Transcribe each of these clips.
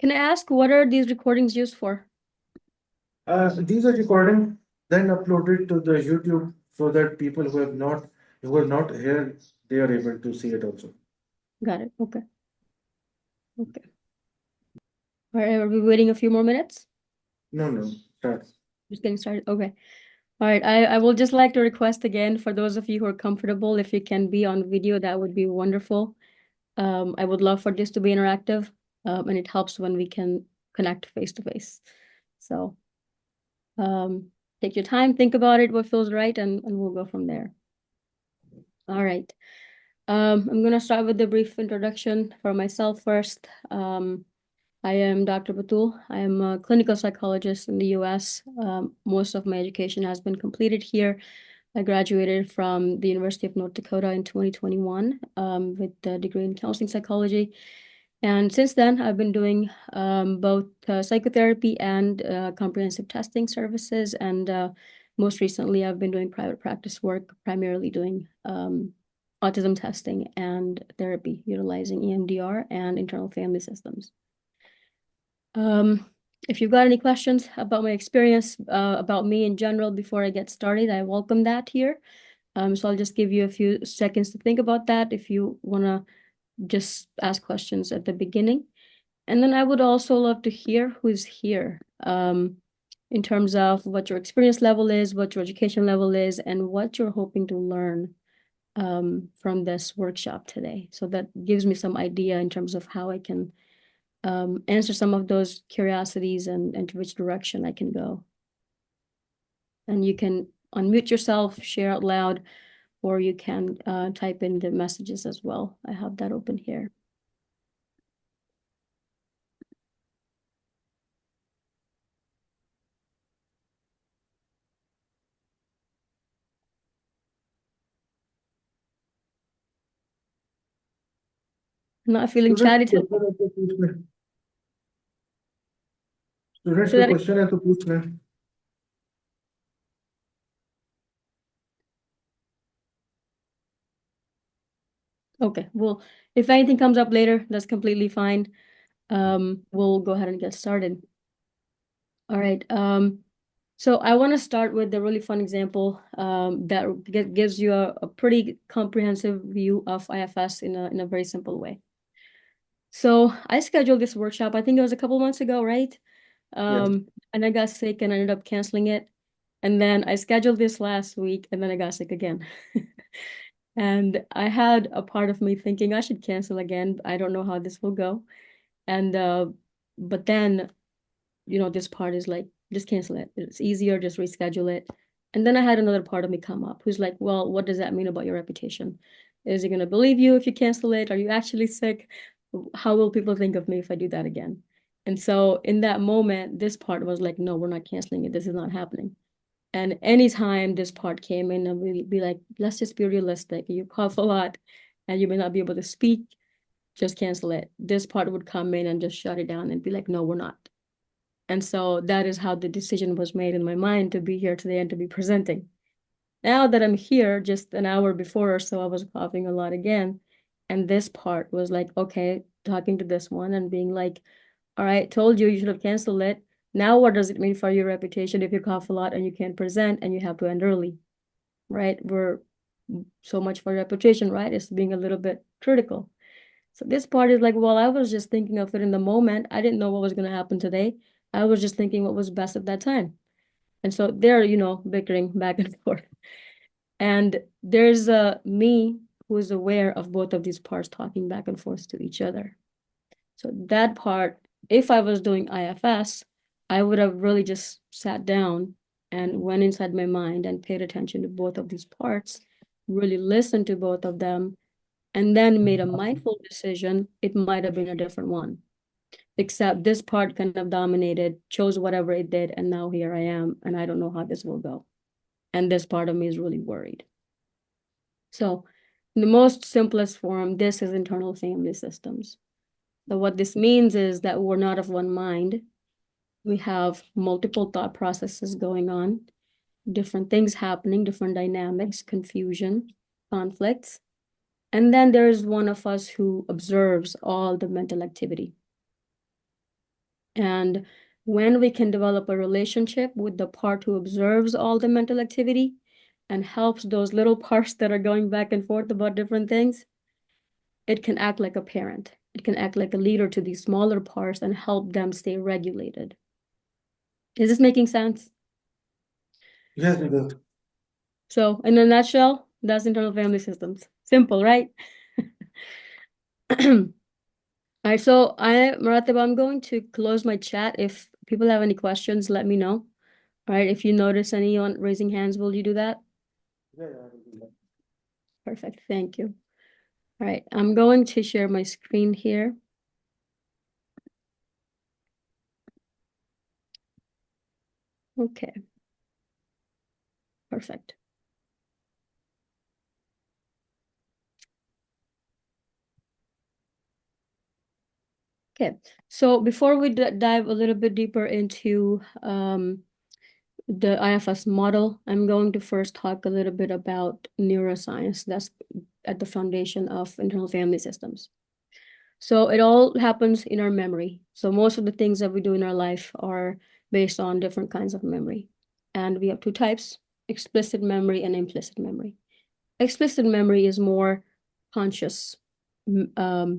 Can I ask what are these recordings used for? These are recording, then uploaded to the YouTube so that people who are not here, they are able to see it also. Got it. Okay. Okay. All right, are we waiting a few more minutes? No, start. Just getting started. Okay. All right. I will just like to request again for those of you who are comfortable, if you can be on video, that would be wonderful. I would love for this to be interactive, and it helps when we can connect face to face. So take your time, think about it, what feels right, and we'll go from there. All right. I'm going to start with a brief introduction for myself first. I am Dr. Batool. I am a clinical psychologist in the US. Most of my education has been completed here. I graduated from the University of North Dakota in 2021 with a degree in counseling psychology. And since then, I've been doing both psychotherapy and comprehensive testing services. And most recently, I've been doing private practice work, primarily doing autism testing and therapy, utilizing EMDR and internal family systems. If you've got any questions about my experience, about me in general, before I get started, I welcome that here. So I'll just give you a few seconds to think about that if you want to just ask questions at the beginning. And then I would also love to hear who's here, in terms of what your experience level is, what your education level is, and what you're hoping to learn from this workshop today. So that gives me some idea in terms of how I can answer some of those curiosities and to which direction I can go. And you can unmute yourself, share out loud, or you can type in the messages as well. I have that open here. I'm not feeling chatty today. Students So को that, question है तो पूछ लें. okay, well, if anything comes up later, that's completely fine. We'll go ahead and get started. All right. So I want to start with a really fun example that gives you a pretty comprehensive view of IFS in a very simple way. So I scheduled this workshop, I think it was a couple months ago, right? And I got sick and I ended up canceling it. And then I scheduled this last week and then I got sick again. And I had a part of me thinking I should cancel again. I don't know how this will go. And but then, this part is like, just cancel it. It's easier, just reschedule it. And then I had another part of me come up who's like, well, what does that mean about your reputation? Is he going to believe you if you cancel it? Are you actually sick? How will people think of me if I do that again? And so in that moment, this part was like, no, we're not canceling it. This is not happening. And anytime this part came in, and we'd be like, let's just be realistic. You cough a lot and you may not be able to speak, just cancel it. This part would come in and just shut it down and be like, no, we're not. And so that is how the decision was made in my mind to be here today and to be presenting. Now that I'm here, just an hour before or so, I was coughing a lot again. And this part was like, okay, talking to this one and being like, all right, told you should have canceled it. Now what does it mean for your reputation if you cough a lot and you can't present and you have to end early, right? We're so much for reputation, right? It's being a little bit critical. So this part is like, well, I was just thinking of it in the moment. I didn't know what was going to happen today. I was just thinking what was best at that time. And so they're, bickering back and forth. And there's me who is aware of both of these parts talking back and forth to each other. So that part, if I was doing IFS, I would have really just sat down and went inside my mind and paid attention to both of these parts, really listened to both of them, and then made a mindful decision. It might have been a different one. Except this part kind of dominated, chose whatever it did, and now here I am, and I don't know how this will go. And this part of me is really worried. So in the most simplest form, this is internal family systems. So what this means is that we're not of one mind. We have multiple thought processes going on, different things happening, different dynamics, confusion, conflicts. And then there's one of us who observes all the mental activity. And when we can develop a relationship with the part who observes all the mental activity and helps those little parts that are going back and forth about different things, it can act like a parent. It can act like a leader to these smaller parts and help them stay regulated. Is this making sense? Yes, it does. So, in a nutshell, that's internal family systems. Simple, right? All right, so Maratib, I'm going to close my chat. If people have any questions, let me know. All right, if you notice anyone raising hands, will you do that? Yeah, I will do that. Perfect, thank you. All right, I'm going to share my screen here. Okay, perfect. Okay, so before we dive a little bit deeper into the IFS model, I'm going to first talk a little bit about neuroscience. That's at the foundation of internal family systems. So it all happens in our memory. So most of the things that we do in our life are based on different kinds of memory. And we have two types, explicit memory and implicit memory. Explicit memory is more conscious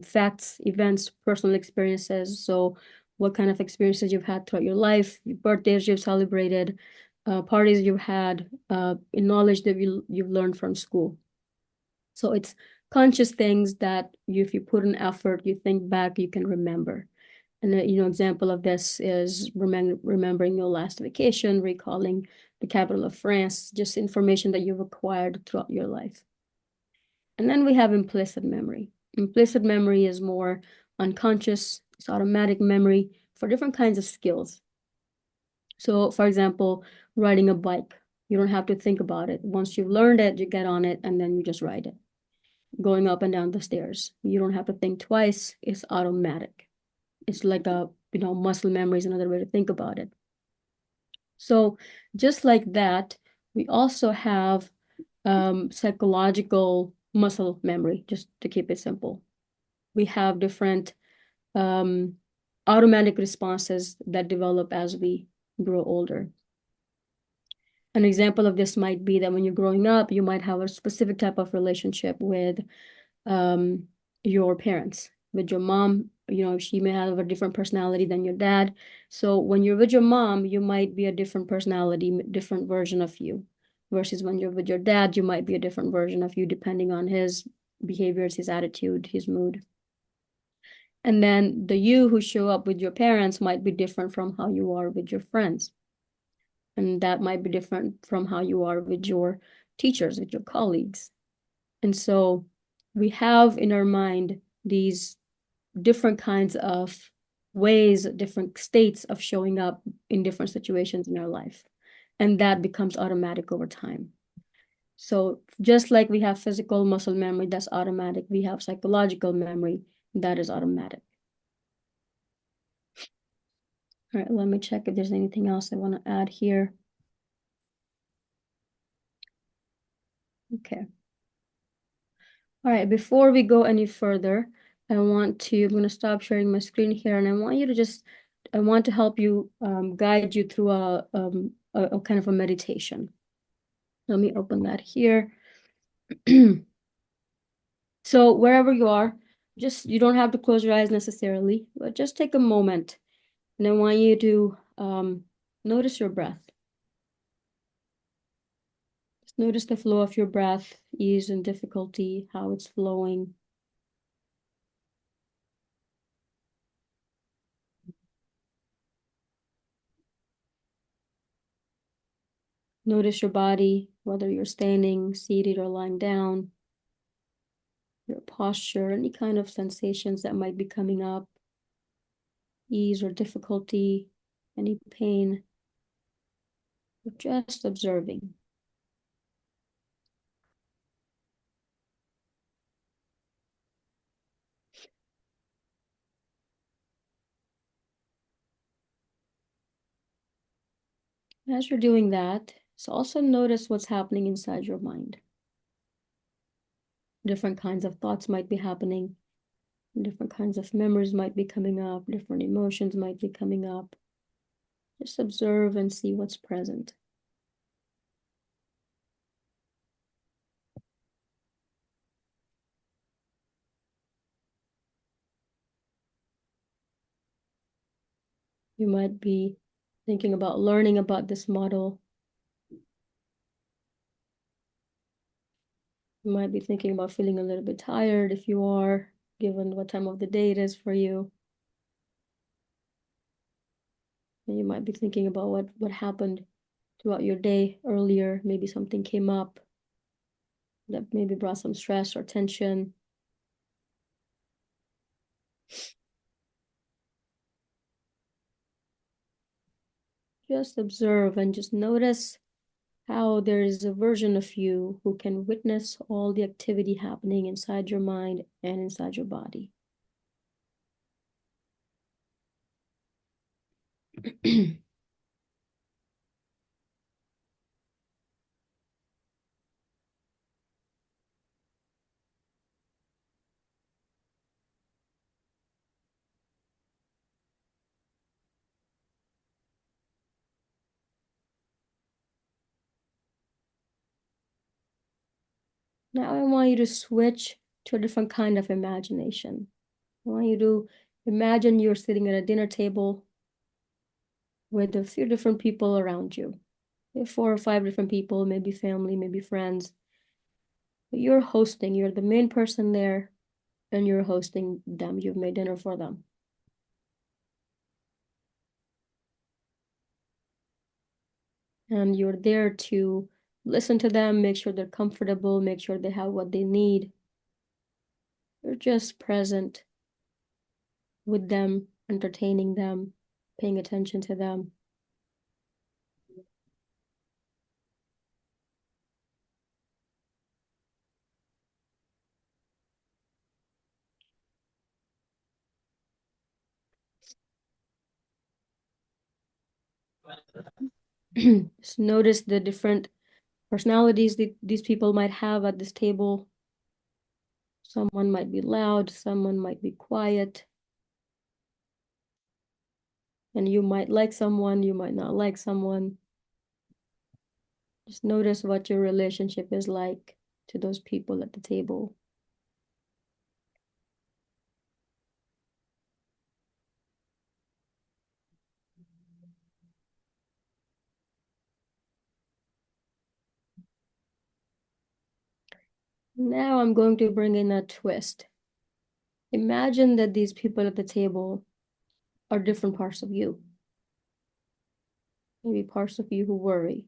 facts, events, personal experiences. So what kind of experiences you've had throughout your life, birthdays you've celebrated, parties you've had, knowledge that you've learned from school. So it's conscious things that if you put an effort, you think back, you can remember. And example of this is remembering your last vacation, recalling the capital of France, just information that you've acquired throughout your life. And then we have implicit memory. Implicit memory is more unconscious, it's automatic memory for different kinds of skills. So, for example, riding a bike, you don't have to think about it. Once you've learned it, you get on it and then you just ride it. Going up and down the stairs, you don't have to think twice, it's automatic. It's like muscle memory is another way to think about it. So, just like that, we also have psychological muscle memory, just to keep it simple. We have different um, automatic responses that develop as we grow older. An example of this might be that when you're growing up, you might have a specific type of relationship with um, your parents. With your mom, she may have a different personality than your dad. So when you're with your mom, you might be a different personality, different version of you. Versus when you're with your dad, you might be a different version of you depending on his behaviors, his attitude, his mood. And then the you who show up with your parents might be different from how you are with your friends. And that might be different from how you are with your teachers, with your colleagues. And so we have in our mind these different kinds of ways, different states of showing up in different situations in our life. And that becomes automatic over time. So just like we have physical muscle memory, that's automatic, we have psychological memory, that is automatic. All right, let me check if there's anything else I want to add here. Okay. All right, before we go any further, I'm going to stop sharing my screen here and I want to help you guide you through a kind of a meditation. Let me open that here. So wherever you are, you don't have to close your eyes necessarily, but just take a moment. And I want you to notice your breath. Just notice the flow of your breath, ease and difficulty, how it's flowing. Notice your body, whether you're standing, seated, or lying down, your posture, any kind of sensations that might be coming up, ease or difficulty, any pain, just observing. As you're doing that, so also notice what's happening inside your mind. Different kinds of thoughts might be happening. Different kinds of memories might be coming up, different emotions might be coming up. Just observe and see what's present. You might be thinking about learning about this model. You might be thinking about feeling a little bit tired if you are, given what time of the day it is for you. And you might be thinking about what happened throughout your day earlier. Maybe something came up that maybe brought some stress or tension. Just observe and just notice how there is a version of you who can witness all the activity happening inside your mind and inside your body. Now I want you to switch to a different kind of imagination. I want you to imagine you're sitting at a dinner table with a few different people around you. You have 4 or 5 different people, maybe family, maybe friends. But you're hosting, you're the main person there, and you're hosting them. You've made dinner for them. And you're there to listen to them, make sure they're comfortable, make sure they have what they need. You're just present with them, entertaining them, paying attention to them. Just notice the different personalities that these people might have at this table. Someone might be loud, someone might be quiet. And you might like someone, you might not like someone. Just notice what your relationship is like to those people at the table. Now I'm going to bring in a twist. Imagine that these people at the table are different parts of you. Maybe parts of you who worry,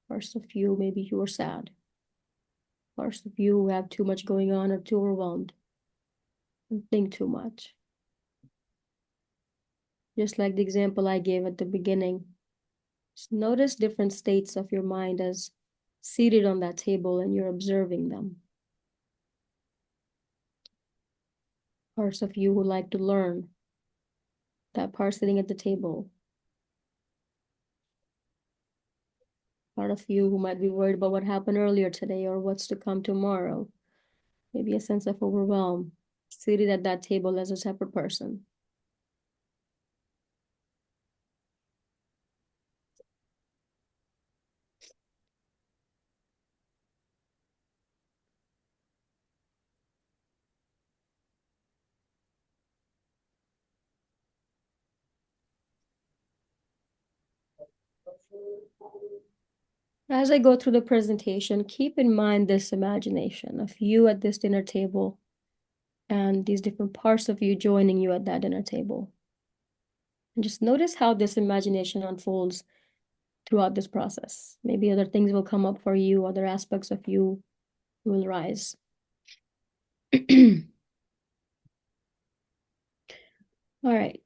parts of you, maybe you are sad, parts of you who have too much going on or too overwhelmed and think too much. Just like the example I gave at the beginning, just notice different states of your mind as seated on that table and you're observing them. Parts of you who like to learn, that part sitting at the table. Part of you who might be worried about what happened earlier today or what's to come tomorrow. Maybe a sense of overwhelm, seated at that table as a separate person. As I go through the presentation, keep in mind this imagination of you at this dinner table and these different parts of you joining you at that dinner table. And just notice how this imagination unfolds throughout this process. Maybe other things will come up for you, other aspects of you will rise. All right,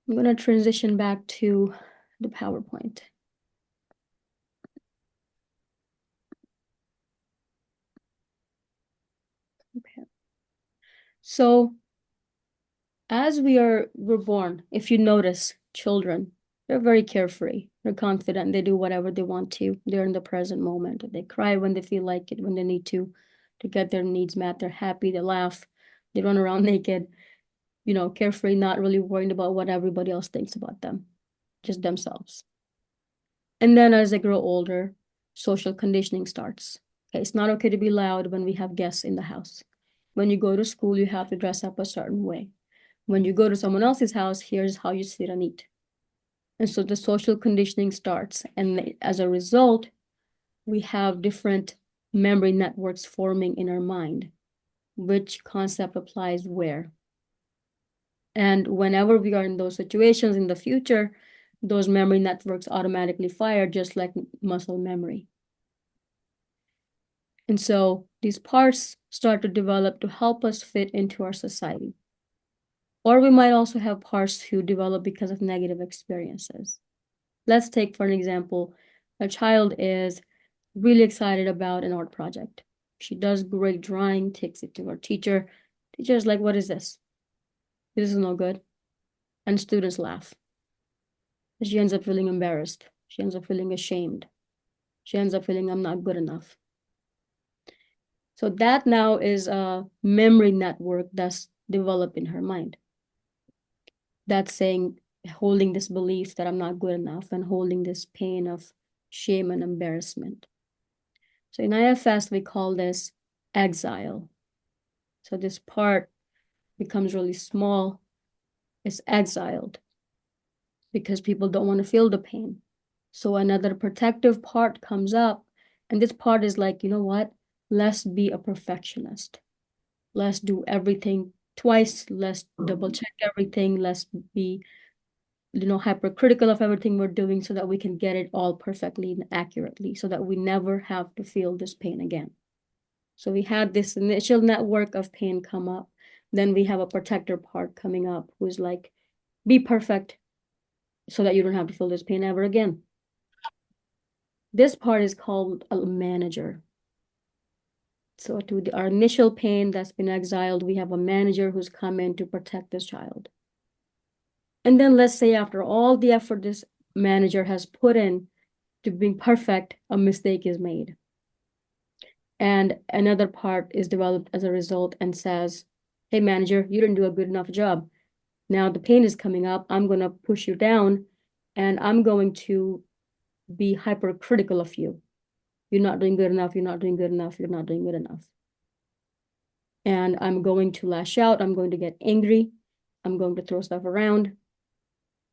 I'm going to transition back to the PowerPoint. Okay. So as we're born, if you notice children, they're very carefree. They're confident. They do whatever they want to. They're in the present moment. They cry when they feel like it, when they need to get their needs met. They're happy. They laugh. They run around naked, carefree, not really worried about what everybody else thinks about them, just themselves. And then as they grow older, social conditioning starts. Okay, it's not okay to be loud when we have guests in the house. When you go to school, you have to dress up a certain way. When you go to someone else's house, here's how you sit and eat. And so the social conditioning starts. And as a result, we have different memory networks forming in our mind. Which concept applies where? And whenever we are in those situations in the future, those memory networks automatically fire just like muscle memory. And so these parts start to develop to help us fit into our society. Or we might also have parts who develop because of negative experiences. Let's take, for an example, a child is really excited about an art project. She does great drawing, takes it to her teacher. Teacher's like, what is this? This is no good. And students laugh. She ends up feeling embarrassed. She ends up feeling ashamed. She ends up feeling I'm not good enough. So that now is a memory network that's developed in her mind. That's saying, holding this belief that I'm not good enough and holding this pain of shame and embarrassment. So in IFS, we call this exile. So this part becomes really small. It's exiled because people don't want to feel the pain. So another protective part comes up. And this part is like, you know what? Let's be a perfectionist. Let's do everything twice. Let's double check everything. Let's be, hypercritical of everything we're doing so that we can get it all perfectly and accurately so that we never have to feel this pain again. So we had this initial network of pain come up. Then we have a protector part coming up who's like, be perfect so that you don't have to feel this pain ever again. This part is called a manager. So to our initial pain that's been exiled, we have a manager who's come in to protect this child. And then let's say after all the effort this manager has put in to being perfect, a mistake is made. And another part is developed as a result and says, hey, manager, you didn't do a good enough job. Now the pain is coming up. I'm going to push you down and I'm going to be hypercritical of you. You're not doing good enough. You're not doing good enough. You're not doing good enough. And I'm going to lash out. I'm going to get angry. I'm going to throw stuff around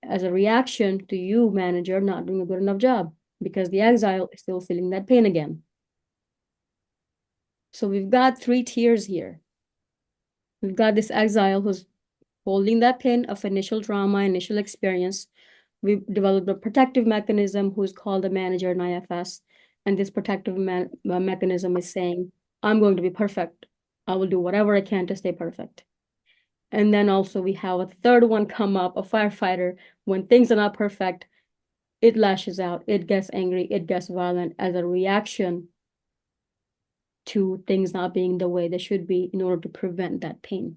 as a reaction to you, manager, not doing a good enough job because the exile is still feeling that pain again. So we've got 3 tiers here. We've got this exile who's holding that pain of initial trauma, initial experience. We've developed a protective mechanism who's called the manager in IFS. And this protective mechanism is saying, I'm going to be perfect. I will do whatever I can to stay perfect. And then also we have a third one come up, a firefighter. When things are not perfect, it lashes out, it gets angry, it gets violent as a reaction to things not being the way they should be in order to prevent that pain.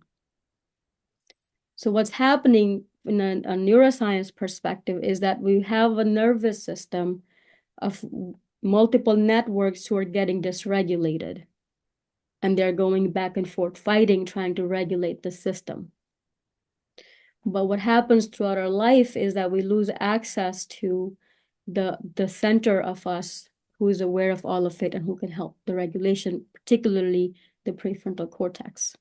So what's happening in a neuroscience perspective is that we have a nervous system of multiple networks who are getting dysregulated. And they're going back and forth fighting, trying to regulate the system. But what happens throughout our life is that we lose access to the center of us who is aware of all of it and who can help the regulation, particularly the prefrontal cortex.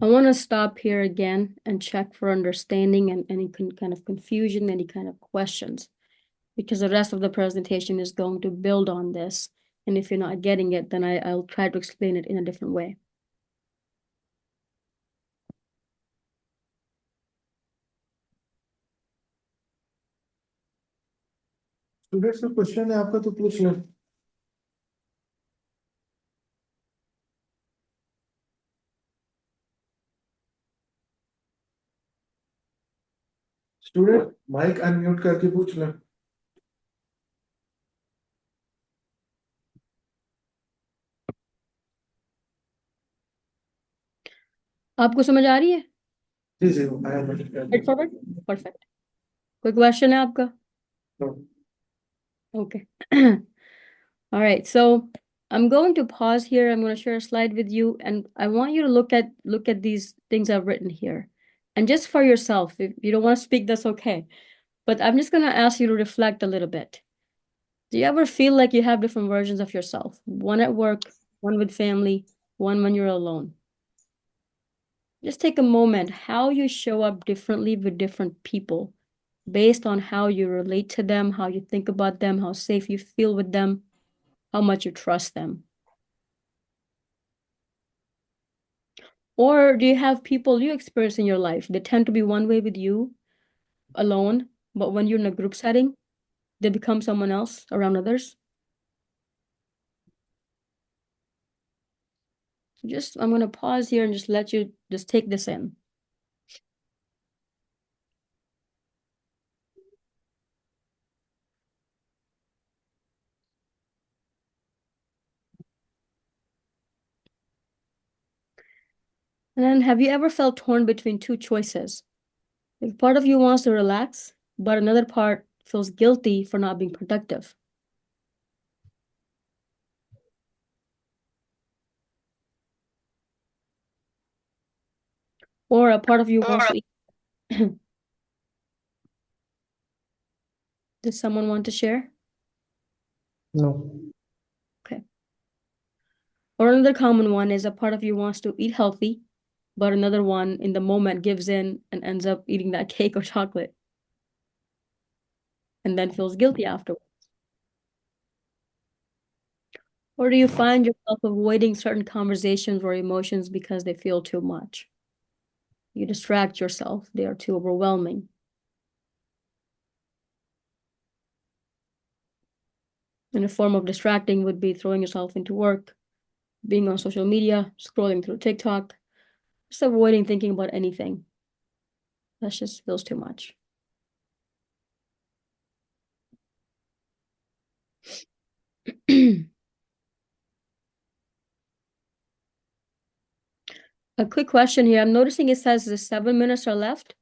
I want to stop here again and check for understanding and any kind of confusion, any kind of questions, because the rest of the presentation is going to build on this. And if you're not getting it, then I'll try to explain it in a different way. Students का question है आपका तो पूछ लो student mic unmute करके पूछ लो आपको समझ आ रही है? जी जी आई एम फॉरवर्ड परफेक्ट. कोई क्वेश्चन है आपका? Okay. All right. So I'm going to pause here. I'm going to share a slide with you, and I want you to look at these things I've written here. And just for yourself, if you don't want to speak, that's okay. But I'm just going to ask you to reflect a little bit. Do you ever feel like you have different versions of yourself? One at work, one with family, one when you're alone. Just take a moment, how you show up differently with different people based on how you relate to them, how you think about them, how safe you feel with them, how much you trust them. Or do you have people you experience in your life? They tend to be one way with you alone, but when you're in a group setting, they become someone else around others. I'm going to pause here and just let you just take this in. And then have you ever felt torn between two choices? Like part of you wants to relax, but another part feels guilty for not being productive. Or a part of you wants to eat. Does someone want to share? No. Okay. Or another common one is a part of you wants to eat healthy, but another one in the moment gives in and ends up eating that cake or chocolate and then feels guilty afterwards. Or do you find yourself avoiding certain conversations or emotions because they feel too much? You distract yourself, they are too overwhelming. And a form of distracting would be throwing yourself into work, being on social media, scrolling through TikTok, just avoiding thinking about anything. That just feels too much. A quick question here. I'm noticing it says the 7 minutes are left.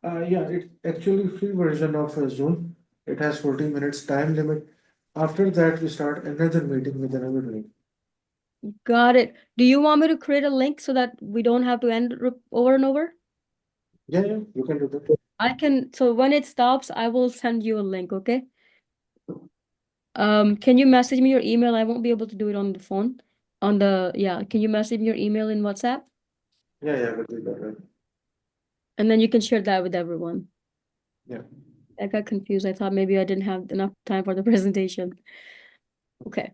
Yeah, it's actually free version of Zoom. It has 40 minutes time limit. After that, we start another meeting with another link. Got it. Do you want me to create a link so that we don't have to end over and over? Yeah, yeah, you can do that. I can, so when it stops, I will send you a link, okay? Can you message me your email? I won't be able to do it on the phone. Yeah, can you message me your email in WhatsApp? Yeah, yeah, we'll do that. Right. And then you can share that with everyone. Yeah. I got confused. I thought maybe I didn't have enough time for the presentation. Okay.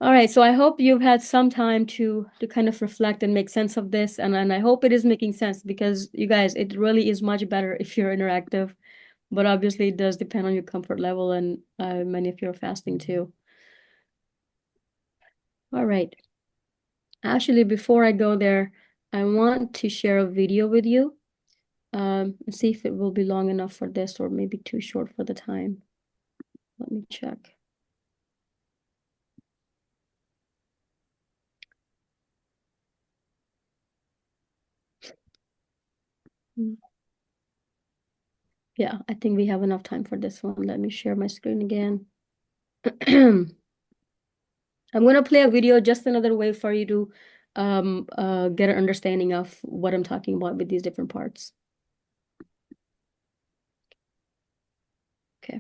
All right, so I hope you've had some time to kind of reflect and make sense of this, and I hope it is making sense because you guys, it really is much better if you're interactive, but obviously it does depend on your comfort level and many of you are fasting too. All right. Actually, before I go there, I want to share a video with you and see if it will be long enough for this or maybe too short for the time. Let me check. Mm. Yeah, I think we have enough time for this one. Let me share my screen again. I'm going to play a video, just another way for you to get an understanding of what I'm talking about with these different parts. Okay.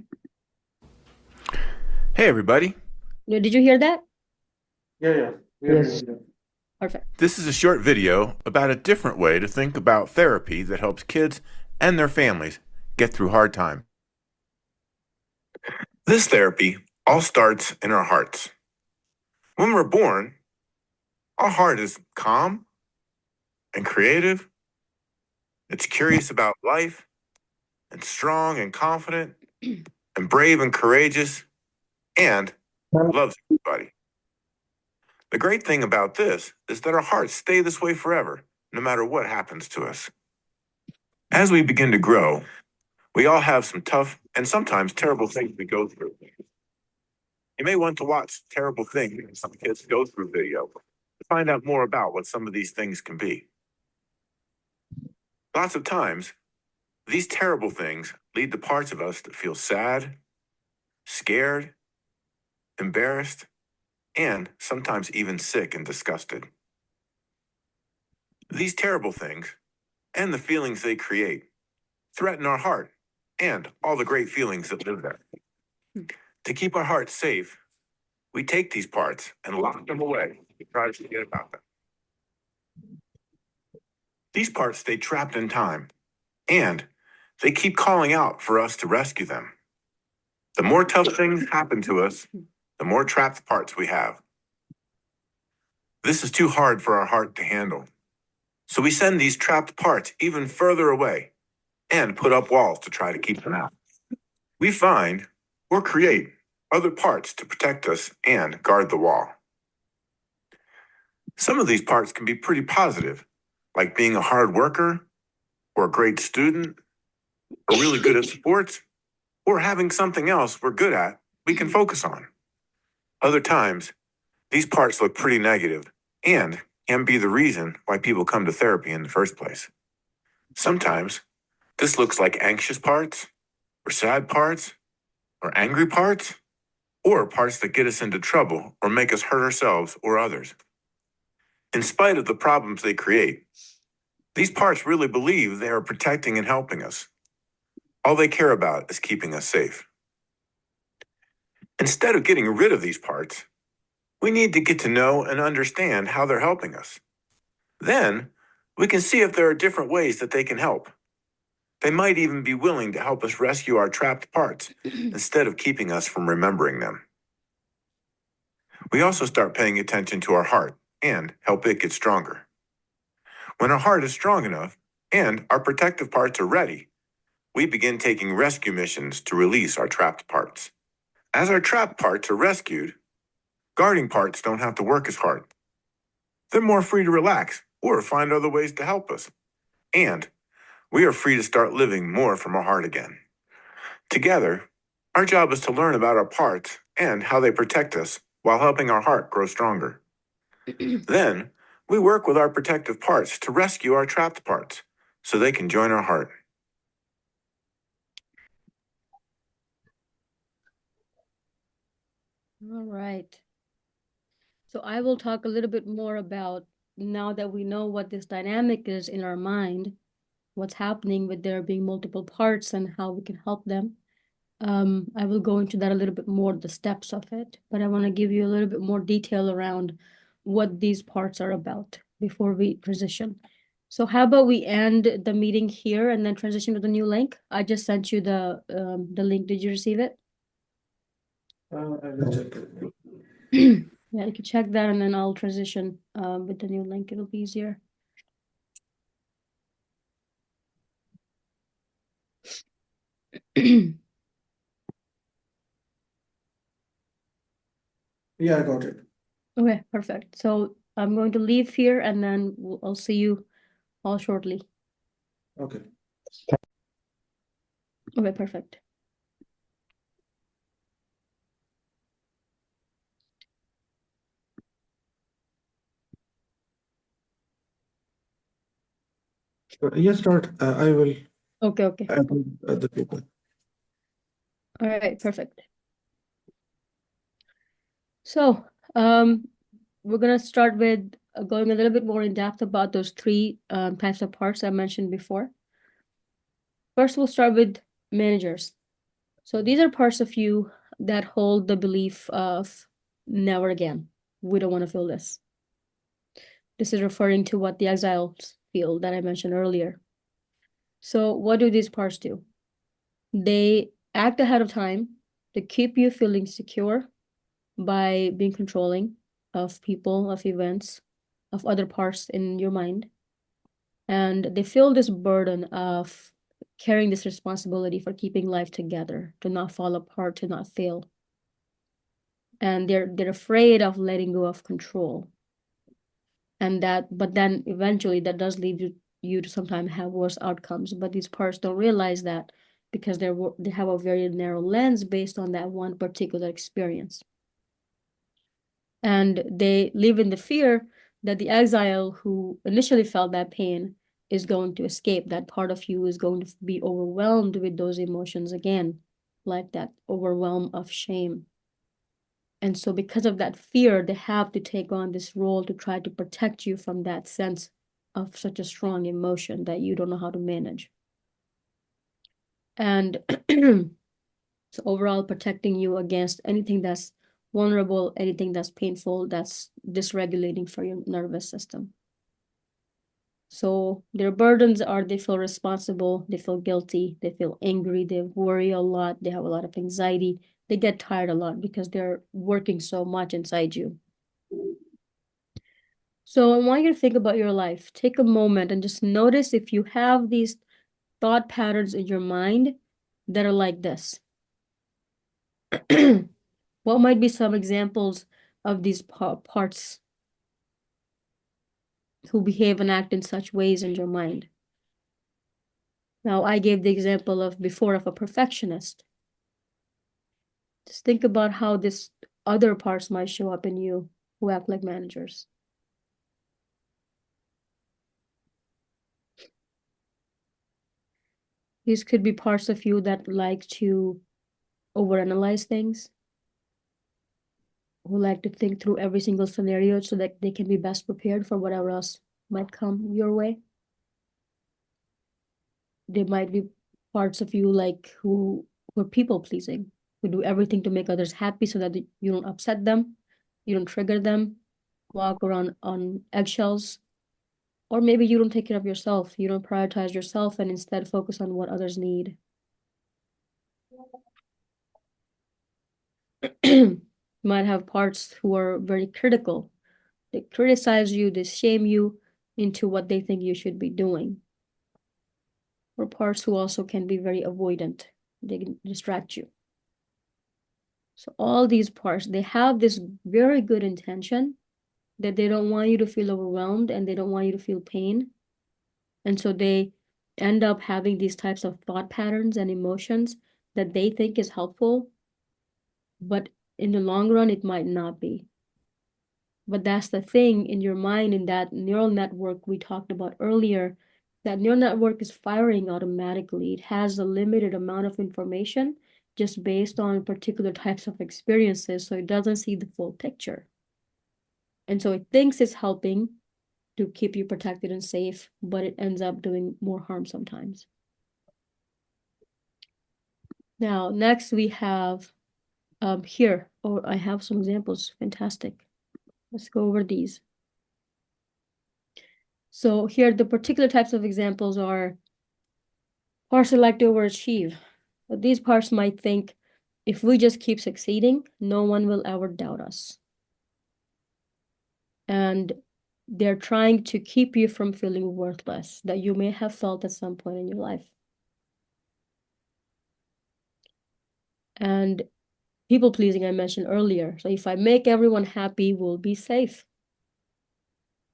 Hey, everybody. Did you hear that? Yeah, yeah, we are doing that. Perfect. This is a short video about a different way to think about therapy that helps kids and their families get through hard times. This therapy all starts in our hearts. When we're born, our heart is calm and creative. It's curious about life and strong and confident and brave and courageous and loves everybody. The great thing about this is that our hearts stay this way forever, no matter what happens to us. As we begin to grow, we all have some tough and sometimes terrible things we go through. You may want to watch terrible things some kids go through video to find out more about what some of these things can be. Lots of times, these terrible things lead to parts of us that feel sad, scared, embarrassed, and sometimes even sick and disgusted. These terrible things, and the feelings they create, threaten our heart and all the great feelings that live there. To keep our hearts safe, we take these parts and lock them away to try to forget about them. These parts stay trapped in time, and they keep calling out for us to rescue them. The more tough things happen to us, the more trapped parts we have. This is too hard for our heart to handle. So we send these trapped parts even further away and put up walls to try to keep them out. We find or create other parts to protect us and guard the wall. Some of these parts can be pretty positive, like being a hard worker, or a great student, or really good at sports, or having something else we're good at we can focus on. Other times, these parts look pretty negative and can be the reason why people come to therapy in the first place. Sometimes, this looks like anxious parts, or sad parts, or angry parts, or parts that get us into trouble or make us hurt ourselves or others. In spite of the problems they create, these parts really believe they are protecting and helping us. All they care about is keeping us safe. Instead of getting rid of these parts, we need to get to know and understand how they're helping us. Then, we can see if there are different ways that they can help. They might even be willing to help us rescue our trapped parts instead of keeping us from remembering them. We also start paying attention to our heart and help it get stronger. When our heart is strong enough and our protective parts are ready, we begin taking rescue missions to release our trapped parts. As our trapped parts are rescued, guarding parts don't have to work as hard. They're more free to relax or find other ways to help us. And we are free to start living more from our heart again. Together, our job is to learn about our parts and how they protect us while helping our heart grow stronger. Then, we work with our protective parts to rescue our trapped parts so they can join our heart. All right. So I will talk a little bit more about, now that we know what this dynamic is in our mind, what's happening with there being multiple parts and how we can help them. I will go into that a little bit more, the steps of it, but I want to give you a little bit more detail around what these parts are about before we transition. So how about we end the meeting here and then transition to the new link? I just sent you the link. Did you receive it? I will check it. Yeah, you can check that and then I'll transition with the new link. It'll be easier. Yeah, I got it. Okay, perfect. So I'm going to leave here and then I'll see you all shortly. Okay. Okay, perfect. Yes, start. I will Okay. add the people. All right, perfect. So, we're gonna start with going a little bit more in depth about those three types of parts I mentioned before. First, we'll start with managers. So these are parts of you that hold the belief of never again. We don't want to feel this. This is referring to what the exiles feel that I mentioned earlier. So what do these parts do? They act ahead of time to keep you feeling secure by being controlling of people, of events, of other parts in your mind. And they feel this burden of carrying this responsibility for keeping life together, to not fall apart, to not fail. And they're afraid of letting go of control. And but then eventually that does lead you to sometimes have worse outcomes. But these parts don't realize that because they have a very narrow lens based on that one particular experience. And they live in the fear that the exile who initially felt that pain is going to escape. That part of you is going to be overwhelmed with those emotions again, like that overwhelm of shame. And so because of that fear, they have to take on this role to try to protect you from that sense of such a strong emotion that you don't know how to manage. And so overall protecting you against anything that's vulnerable, anything that's painful, that's dysregulating for your nervous system. So their burdens are they feel responsible, they feel guilty, they feel angry, they worry a lot, they have a lot of anxiety, they get tired a lot because they're working so much inside you. So I want you to think about your life. Take a moment and just notice if you have these thought patterns in your mind that are like this. What might be some examples of these parts who behave and act in such ways in your mind? Now, I gave the example of before of a perfectionist. Just think about how this other parts might show up in you who act like managers. These could be parts of you that like to overanalyze things, who like to think through every single scenario so that they can be best prepared for whatever else might come your way. There might be parts of you like who are people pleasing, who do everything to make others happy so that you don't upset them, you don't trigger them, walk around on eggshells. Or maybe you don't take care of yourself, you don't prioritize yourself and instead focus on what others need. You might have parts who are very critical. They criticize you, they shame you into what they think you should be doing. Or parts who also can be very avoidant. They can distract you. So all these parts, they have this very good intention that they don't want you to feel overwhelmed and they don't want you to feel pain. And so they end up having these types of thought patterns and emotions that they think is helpful, but in the long run, it might not be. But that's the thing in your mind, in that neural network we talked about earlier, that neural network is firing automatically. It has a limited amount of information just based on particular types of experiences, so it doesn't see the full picture. And so it thinks it's helping to keep you protected and safe, but it ends up doing more harm sometimes. Now, next we have here, I have some examples. Fantastic. Let's go over these. So here, the particular types of examples are parts that like to overachieve. But these parts might think, if we just keep succeeding, no one will ever doubt us. And they're trying to keep you from feeling worthless, that you may have felt at some point in your life. And people pleasing, I mentioned earlier. So if I make everyone happy, we'll be safe.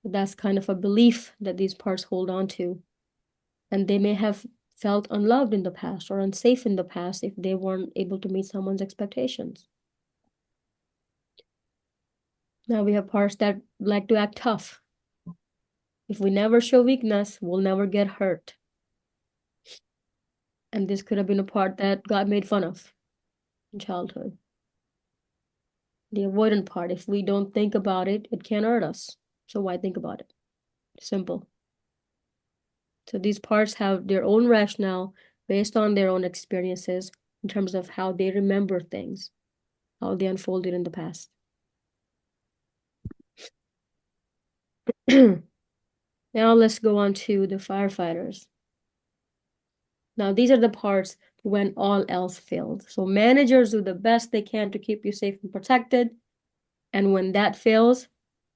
But that's kind of a belief that these parts hold on to. And they may have felt unloved in the past or unsafe in the past if they weren't able to meet someone's expectations. Now we have parts that like to act tough. If we never show weakness, we'll never get hurt. And this could have been a part that got made fun of in childhood. The avoidant part, if we don't think about it, it can't hurt us. So why think about it? Simple. So these parts have their own rationale based on their own experiences in terms of how they remember things, how they unfolded in the past. Now let's go on to the firefighters. Now these are the parts when all else failed. So managers do the best they can to keep you safe and protected. And when that fails,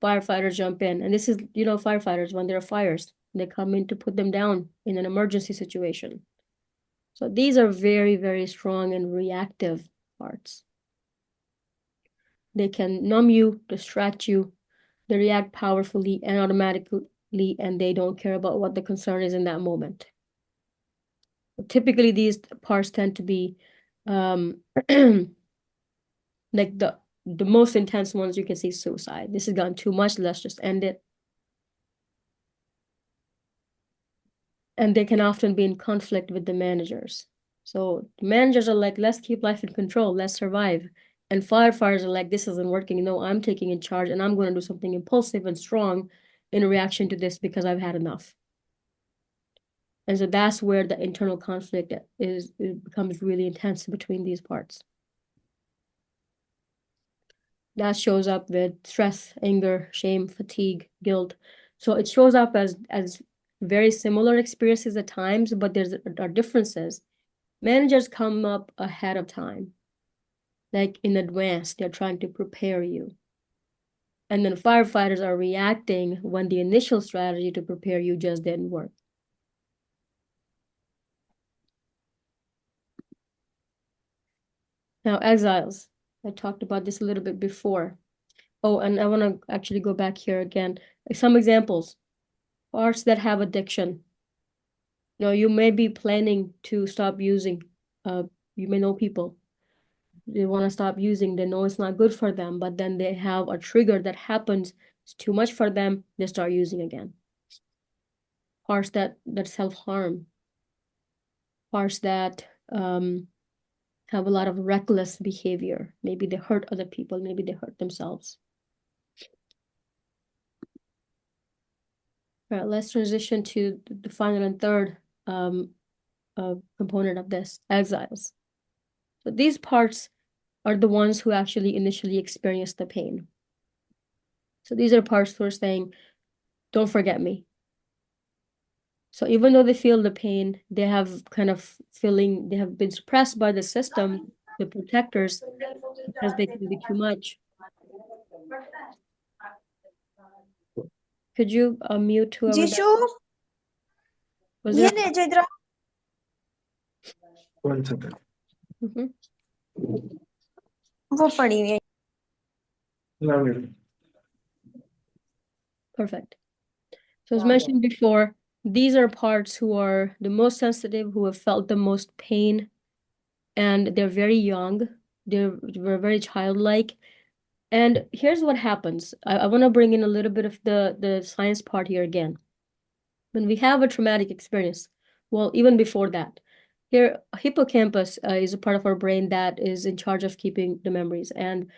firefighters jump in. And this is, firefighters, when there are fires, they come in to put them down in an emergency situation. So these are very, very strong and reactive parts. They can numb you, distract you. They react powerfully and automatically, and they don't care about what the concern is in that moment. Typically, these parts tend to be like the most intense ones. You can see suicide. This has gone too much. Let's just end it. And they can often be in conflict with the managers. So the managers are like, let's keep life in control. Let's survive. And firefighters are like, this isn't working. No, I'm taking in charge and I'm going to do something impulsive and strong in reaction to this because I've had enough. And so that's where the internal conflict it becomes really intense between these parts. That shows up with stress, anger, shame, fatigue, guilt. So it shows up as very similar experiences at times, but there are differences. Managers come up ahead of time, like in advance. They're trying to prepare you. And then firefighters are reacting when the initial strategy to prepare you just didn't work. Now, exiles. I talked about this a little bit before. Oh, and I want to actually go back here again. Some examples. Parts that have addiction. You may be planning to stop using. You may know people. They want to stop using. They know it's not good for them, but then they have a trigger that happens. It's too much for them. They start using again. Parts that self-harm. Parts that have a lot of reckless behavior. Maybe they hurt other people. Maybe they hurt themselves. All right, let's transition to the final and third component of this, exiles. So these parts are the ones who actually initially experience the pain. So these are parts who are saying, don't forget me. So even though they feel the pain, they have kind of feeling, they have been suppressed by the system, the protectors, because they can be too much. Could you mute whoever that Jishu was? ये There? ले जा इधर आ। 1 second. वो पड़ी हुई है। Allow me. Perfect. So as mentioned before, these are parts who are the most sensitive, who have felt the most pain, and they're very young. They're very childlike. And here's what happens. I want to bring in a little bit of the science part here again. When we have a traumatic experience, well, even before that, here, hippocampus is a part of our brain that is in charge of keeping the memories. And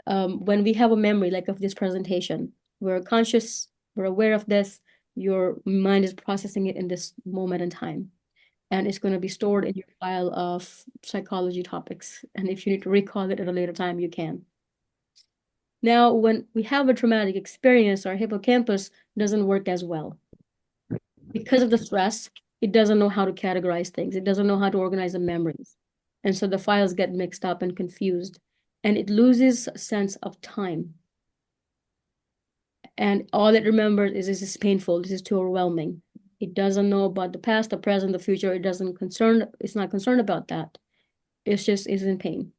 when we have a memory, like of this presentation, we're conscious, we're aware of this, your mind is processing it in this moment in time. And it's going to be stored in your file of psychology topics. And if you need to recall it at a later time, you can. Now, when we have a traumatic experience, our hippocampus doesn't work as well. Because of the stress, it doesn't know how to categorize things. It doesn't know how to organize the memories. And so the files get mixed up and confused. And it loses a sense of time. And all it remembers is this is painful, this is too overwhelming. It doesn't know about the past, the present, the future. It's not concerned about that. It's just is in pain.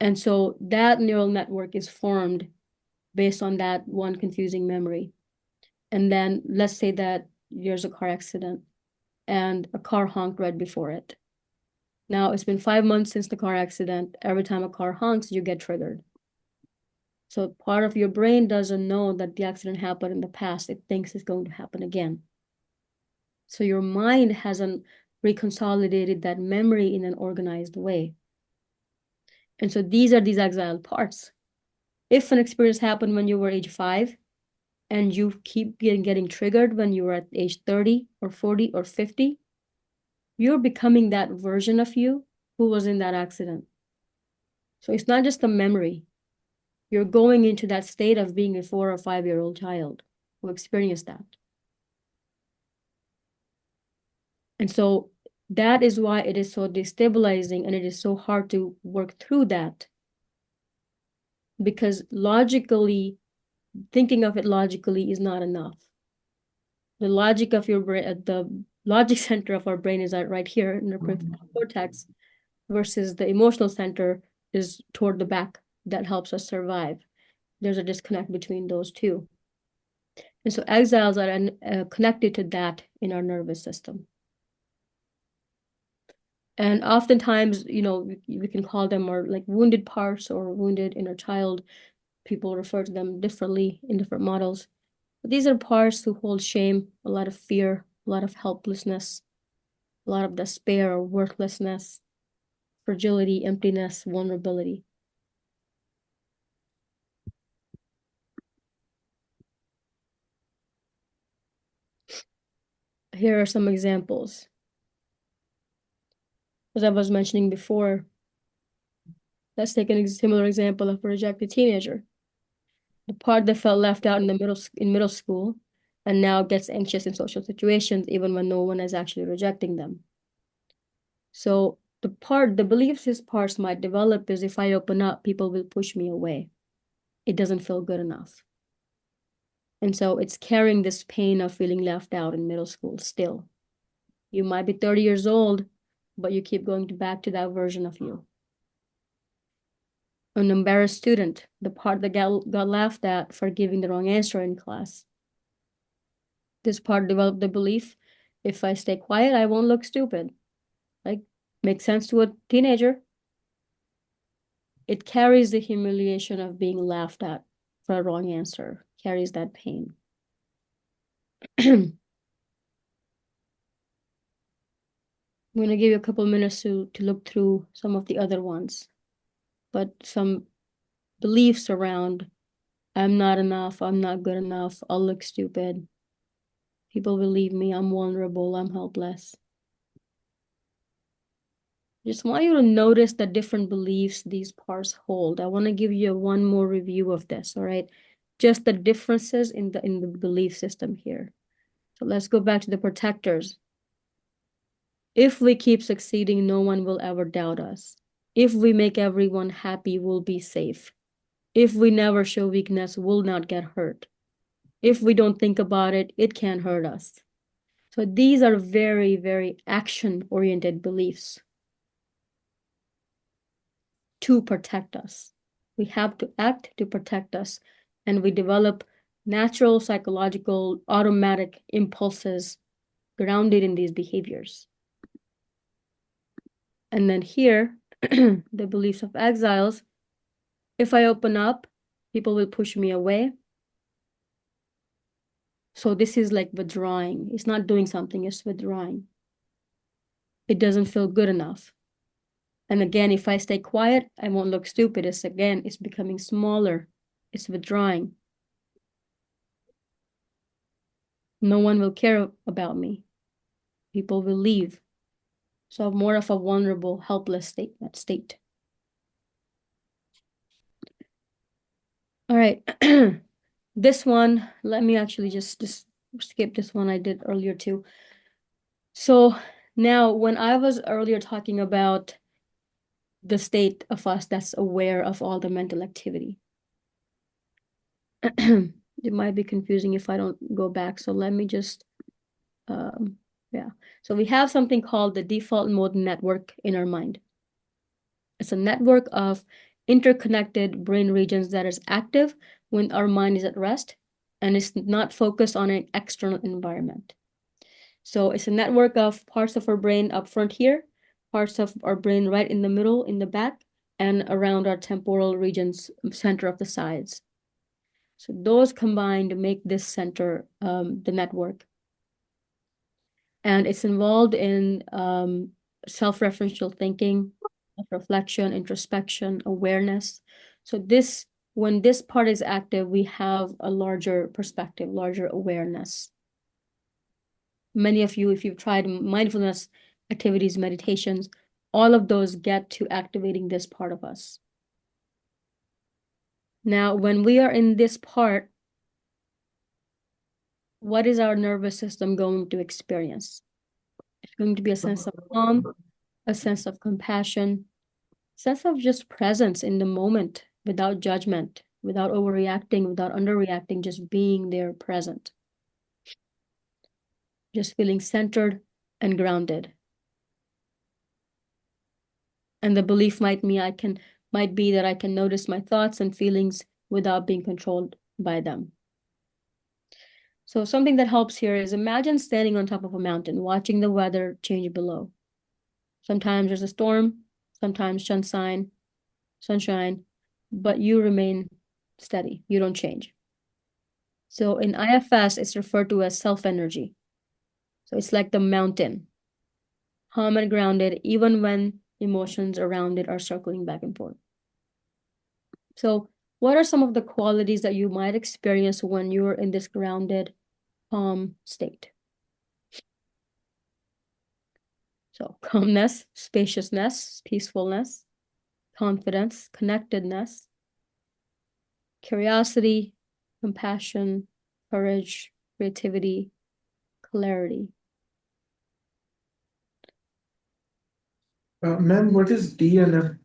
And so that neural network is formed based on that one confusing memory. And then let's say that there's a car accident and a car honked right before it. Now it's been 5 months since the car accident. Every time a car honks, you get triggered. So part of your brain doesn't know that the accident happened in the past. It thinks it's going to happen again. So your mind hasn't reconsolidated that memory in an organized way. And so these are these exiled parts. If an experience happened when you were age 5 and you keep getting triggered when you were at age 30 or 40 or 50, you're becoming that version of you who was in that accident. So it's not just a memory. You're going into that state of being a 4 or 5-year-old child who experienced that. And so that is why it is so destabilizing and it is so hard to work through that. Because logically, thinking of it logically is not enough. The logic of your brain, the logic center of our brain is right here in the prefrontal cortex, versus the emotional center is toward the back that helps us survive. There's a disconnect between those two. And so exiles are connected to that in our nervous system. And oftentimes, we can call them or like wounded parts or wounded inner child. People refer to them differently in different models. But these are parts who hold shame, a lot of fear, a lot of helplessness, a lot of despair or worthlessness, fragility, emptiness, vulnerability. Here are some examples. As I was mentioning before, let's take a similar example of a rejected teenager. The part that felt left out in middle school and now gets anxious in social situations even when no one is actually rejecting them. So the beliefs his parts might develop is if I open up, people will push me away. It doesn't feel good enough. And so it's carrying this pain of feeling left out in middle school still. You might be 30 years old, but you keep going back to that version of you. An embarrassed student, the part that got laughed at for giving the wrong answer in class. This part developed the belief, if I stay quiet, I won't look stupid. Like, makes sense to a teenager. It carries the humiliation of being laughed at for a wrong answer, carries that pain. I'm going to give you a couple minutes to look through some of the other ones, but some beliefs around I'm not enough, I'm not good enough, I'll look stupid. People will leave me, I'm vulnerable, I'm helpless. Just want you to notice the different beliefs these parts hold. I want to give you one more review of this, all right? Just the differences in the belief system here. So let's go back to the protectors. If we keep succeeding, no one will ever doubt us. If we make everyone happy, we'll be safe. If we never show weakness, we'll not get hurt. If we don't think about it, it can't hurt us. So these are very, very action-oriented beliefs to protect us. We have to act to protect us, and we develop natural, psychological, automatic impulses grounded in these behaviors. And then here, the beliefs of exiles. If I open up, people will push me away. So this is like withdrawing. It's not doing something, it's withdrawing. It doesn't feel good enough. And again, if I stay quiet, I won't look stupid. It's becoming smaller. It's withdrawing. No one will care about me. People will leave. So more of a vulnerable, helpless state. All right. This one, let me actually just skip this one I did earlier too. So now when I was earlier talking about the state of us that's aware of all the mental activity, it might be confusing if I don't go back. So let me just, yeah. So we have something called the default mode network in our mind. It's a network of interconnected brain regions that is active when our mind is at rest and is not focused on an external environment. So it's a network of parts of our brain up front here, parts of our brain right in the middle, in the back, and around our temporal regions, center of the sides. So those combined make this center, the network. And it's involved in self-referential thinking, reflection, introspection, awareness. So when this part is active, we have a larger perspective, larger awareness. Many of you, if you've tried mindfulness activities, meditations, all of those get to activating this part of us. Now, when we are in this part, what is our nervous system going to experience? It's going to be a sense of calm, a sense of compassion, sense of just presence in the moment without judgment, without overreacting, without underreacting, just being there present. Just feeling centered and grounded. And the belief might be that I can notice my thoughts and feelings without being controlled by them. So something that helps here is imagine standing on top of a mountain, watching the weather change below. Sometimes there's a storm, sometimes sunshine, but you remain steady. You don't change. So in IFS, it's referred to as self-energy. So it's like the mountain, calm and grounded, even when emotions around it are circling back and forth. So what are some of the qualities that you might experience when you're in this grounded, calm state? So calmness, spaciousness, peacefulness, confidence, connectedness, curiosity, compassion, courage, creativity, clarity. Ma'am, what is DNF?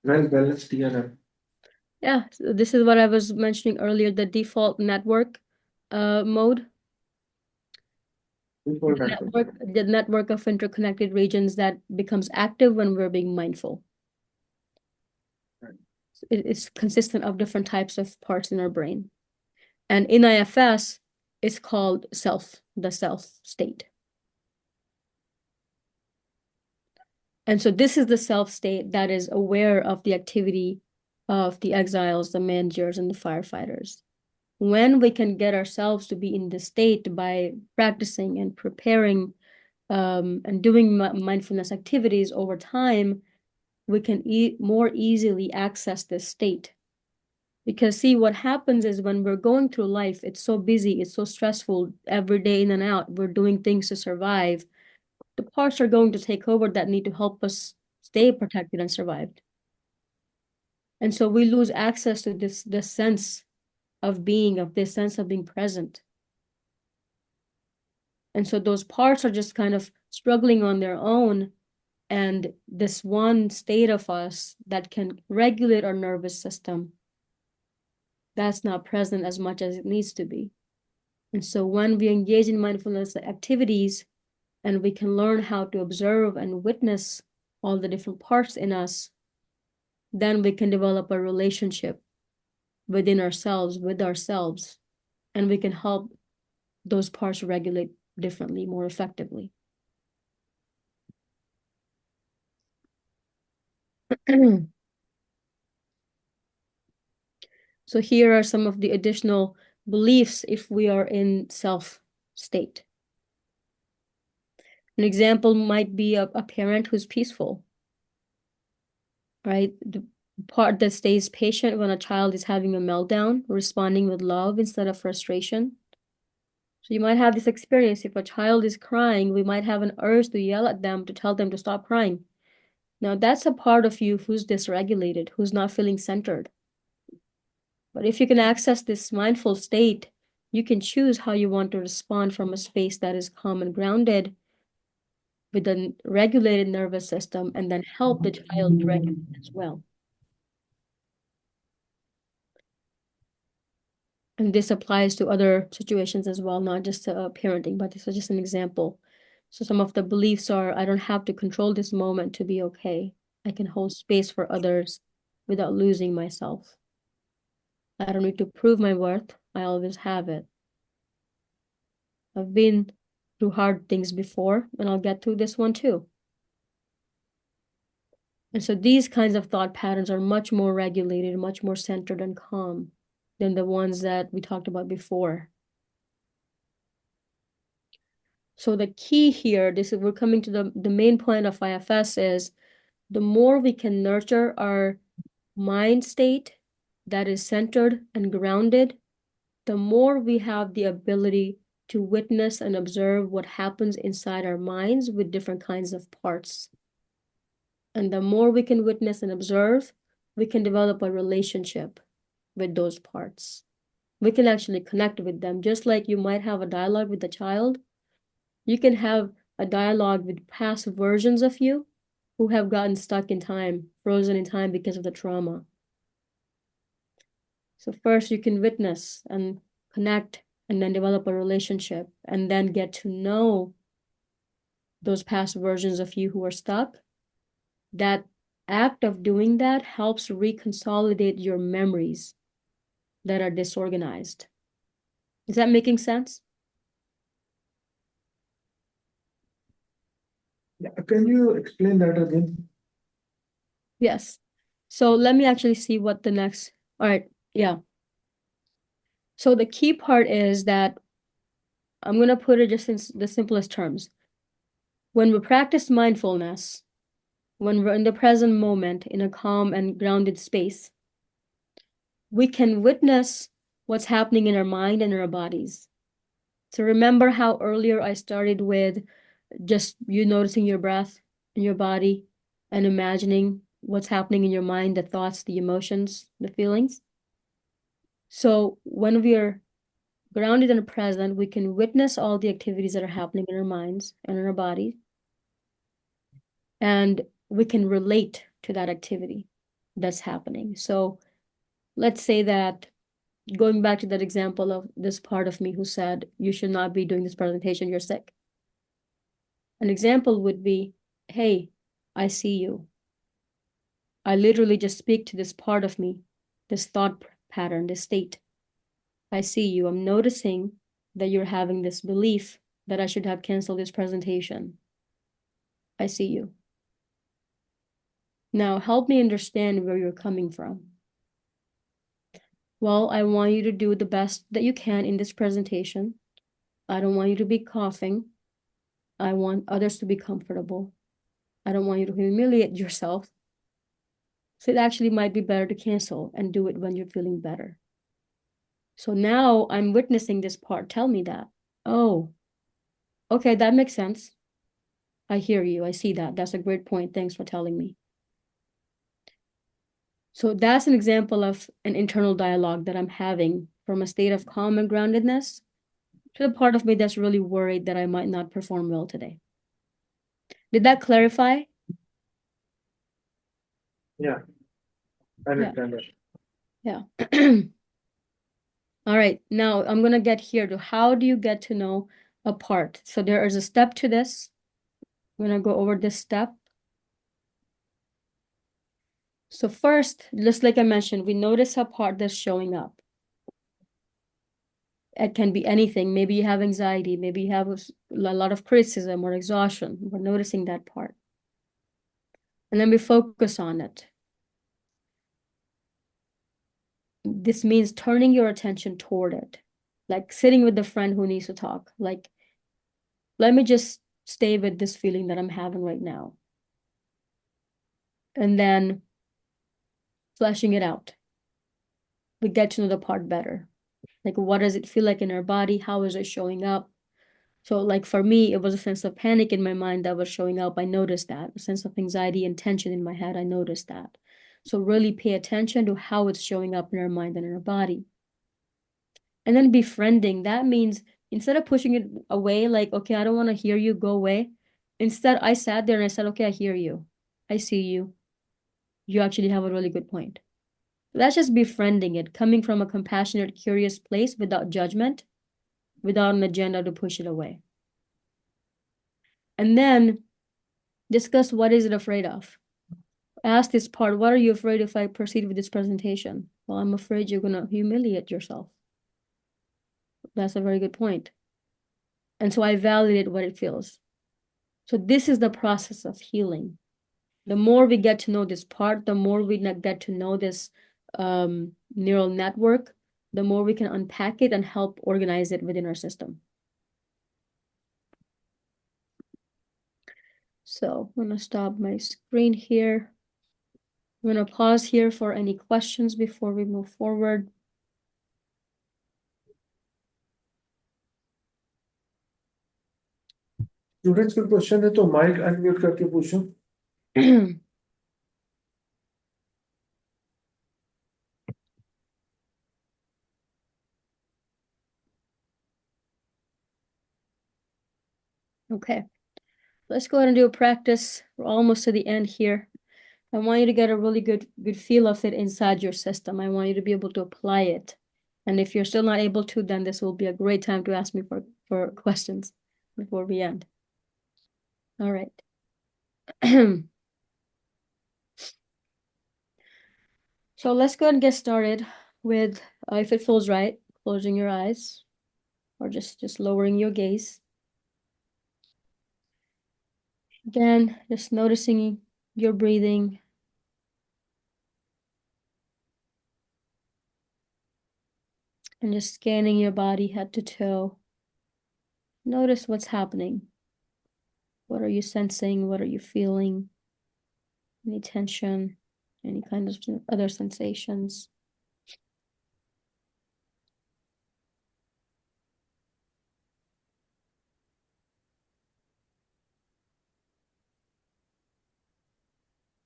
Well-balanced DNF. Yeah, so this is what I was mentioning earlier, the default network mode. Before network. The network of interconnected regions that becomes active when we're being mindful. Right. It is consistent of different types of parts in our brain. And in IFS, it's called the self state. And so this is the self state that is aware of the activity of the exiles, the managers, and the firefighters. When we can get ourselves to be in this state by practicing and preparing and doing mindfulness activities over time, we can more easily access this state. Because see, what happens is when we're going through life, it's so busy, it's so stressful, every day in and out, we're doing things to survive. The parts are going to take over that need to help us stay protected and survived. And so we lose access to this sense of being, of this sense of being present. And so those parts are just kind of struggling on their own. And this one state of us that can regulate our nervous system, that's not present as much as it needs to be. And so when we engage in mindfulness activities and we can learn how to observe and witness all the different parts in us, then we can develop a relationship within ourselves, with ourselves, and we can help those parts regulate differently, more effectively. So here are some of the additional beliefs if we are in self state. An example might be a parent who's peaceful, right? The part that stays patient when a child is having a meltdown, responding with love instead of frustration. So you might have this experience. If a child is crying, we might have an urge to yell at them to tell them to stop crying. Now that's a part of you who's dysregulated, who's not feeling centered. But if you can access this mindful state, you can choose how you want to respond from a space that is calm and grounded with a regulated nervous system, and then help the child regulate as well. And this applies to other situations as well, not just to parenting, but this is just an example. So some of the beliefs are, I don't have to control this moment to be okay. I can hold space for others without losing myself. I don't need to prove my worth. I always have it. I've been through hard things before, and I'll get through this one too. And so these kinds of thought patterns are much more regulated, much more centered and calm than the ones that we talked about before. So the key here, we're coming to the main point of IFS is the more we can nurture our mind state that is centered and grounded, the more we have the ability to witness and observe what happens inside our minds with different kinds of parts. And the more we can witness and observe, we can develop a relationship with those parts. We can actually connect with them, just like you might have a dialogue with a child. You can have a dialogue with past versions of you who have gotten stuck in time, frozen in time because of the trauma. So first you can witness and connect and then develop a relationship and then get to know those past versions of you who are stuck. That act of doing that helps reconsolidate your memories that are disorganized. Is that making sense? Yeah, can you explain that again? Yes. So let me actually see what the next, all right, yeah. So the key part is that I'm going to put it just in the simplest terms. When we practice mindfulness, when we're in the present moment in a calm and grounded space, we can witness what's happening in our mind and our bodies. So remember how earlier I started with just you noticing your breath? in your body and imagining what's happening in your mind, the thoughts, the emotions, the feelings. So when we are grounded and present, we can witness all the activities that are happening in our minds and in our body, and we can relate to that activity that's happening. So let's say that, going back to that example of this part of me who said, you should not be doing this presentation, you're sick. An example would be, hey, I see you. I literally just speak to this part of me, this thought pattern, this state. I see you. I'm noticing that you're having this belief that I should have canceled this presentation. I see you. Now help me understand where you're coming from. Well, I want you to do the best that you can in this presentation. I don't want you to be coughing. I want others to be comfortable. I don't want you to humiliate yourself. So it actually might be better to cancel and do it when you're feeling better. So now I'm witnessing this part. Tell me that. Oh, okay, that makes sense. I hear you. I see that. That's a great point. Thanks for telling me. So that's an example of an internal dialogue that I'm having from a state of calm and groundedness to the part of me that's really worried that I might not perform well today. Did that clarify? Yeah, I understand that. Yeah. All right, now I'm gonna get here to how do you get to know a part? So there is a step to this. I'm gonna go over this step. So first, just like I mentioned, we notice a part that's showing up. It can be anything. Maybe you have anxiety. Maybe you have a lot of criticism or exhaustion. We're noticing that part. And then we focus on it. This means turning your attention toward it. Like sitting with the friend who needs to talk. Like, let me just stay with this feeling that I'm having right now. And then fleshing it out. We get to know the part better. Like, what does it feel like in our body? How is it showing up? So like for me, it was a sense of panic in my mind that was showing up. I noticed that. A sense of anxiety and tension in my head. I noticed that. So really pay attention to how it's showing up in our mind and in our body. And then befriending, that means instead of pushing it away, like, okay, I don't want to hear you, go away. Instead, I sat there and I said, okay, I hear you. I see you. You actually have a really good point. That's just befriending it, coming from a compassionate, curious place without judgment, without an agenda to push it away. And then discuss what is it afraid of. Ask this part, what are you afraid if I proceed with this presentation? Well, I'm afraid you're going to humiliate yourself. That's a very good point. And so I validate what it feels. So this is the process of healing. The more we get to know this part, the more we get to know this neural network, the more we can unpack it and help organize it within our system. So I'm going to stop my screen here. I'm going to pause here for any questions before we move forward. Students कोई question है तो mic unmute करके पूछो. Okay, let's go ahead and do a practice. We're almost to the end here. I want you to get a really good feel of it inside your system. I want you to be able to apply it. And if you're still not able to, then this will be a great time to ask me for questions before we end. All right. So let's go ahead and get started with, if it feels right, closing your eyes or just lowering your gaze. Again, just noticing your breathing. And just scanning your body head to toe. Notice what's happening. What are you sensing? What are you feeling? Any tension? Any kind of other sensations?